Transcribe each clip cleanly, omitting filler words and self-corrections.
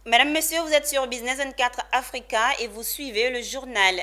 Mesdames, Messieurs, vous êtes sur Business 24 Africa et vous suivez le journal.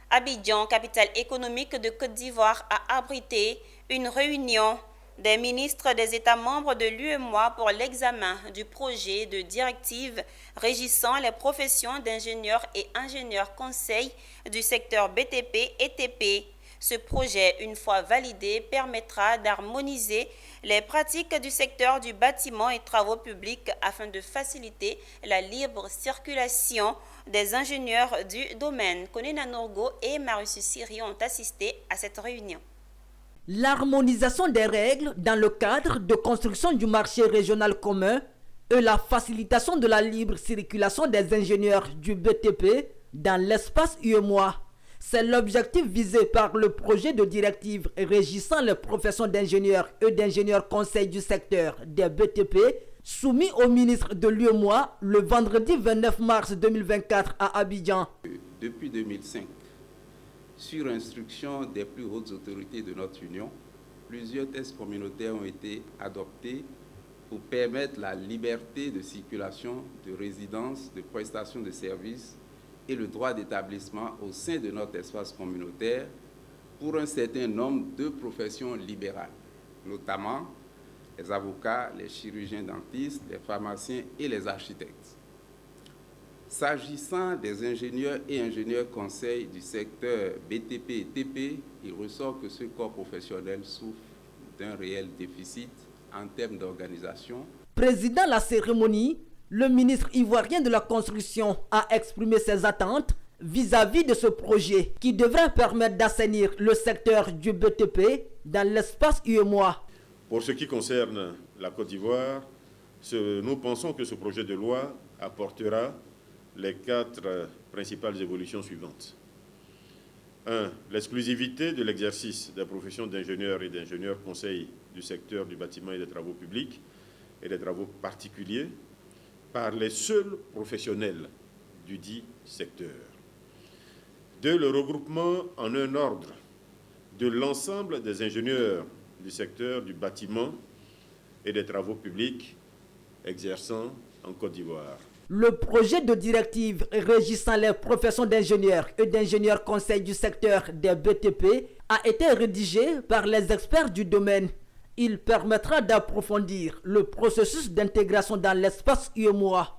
Abidjan, capitale économique de Côte d'Ivoire, a abrité une réunion des ministres des États membres de l'UEMOA pour l'examen du projet de directive régissant les professions d'ingénieurs et ingénieurs conseils du secteur BTP et TP. Ce projet, une fois validé, permettra d'harmoniser les pratiques du secteur du bâtiment et travaux publics afin de faciliter la libre circulation des ingénieurs du domaine. Konena Norgo et Marius Siri ont assisté à cette réunion. L'harmonisation des règles dans le cadre de construction du marché régional commun et la facilitation de la libre circulation des ingénieurs du BTP dans l'espace UEMOA. C'est l'objectif visé par le projet de directive régissant les professions d'ingénieurs et d'ingénieurs conseils du secteur des BTP soumis au ministre de l'UEMOA le vendredi 29 mars 2024 à Abidjan. Depuis 2005, sur instruction des plus hautes autorités de notre Union, plusieurs textes communautaires ont été adoptés pour permettre la liberté de circulation, de résidence, de prestation de services et le droit d'établissement au sein de notre espace communautaire pour un certain nombre de professions libérales, notamment les avocats, les chirurgiens dentistes, les pharmaciens et les architectes. S'agissant des ingénieurs et ingénieurs conseils du secteur BTP et TP, il ressort que ce corps professionnel souffre d'un réel déficit en termes d'organisation. Président de la cérémonie, le ministre ivoirien de la Construction a exprimé ses attentes vis-à-vis de ce projet qui devrait permettre d'assainir le secteur du BTP dans l'espace UEMOA. Pour ce qui concerne la Côte d'Ivoire, nous pensons que ce projet de loi apportera les 4 principales évolutions suivantes. 1. L'exclusivité de l'exercice des professions d'ingénieurs et d'ingénieurs conseils du secteur du bâtiment et des travaux publics et des travaux particuliers par les seuls professionnels du dit secteur. 2. Le regroupement en un ordre de l'ensemble des ingénieurs du secteur du bâtiment et des travaux publics exerçant en Côte d'Ivoire. Le projet de directive régissant les professions d'ingénieurs et d'ingénieurs conseils du secteur des BTP a été rédigé par les experts du domaine. Il permettra d'approfondir le processus d'intégration dans l'espace UEMOA.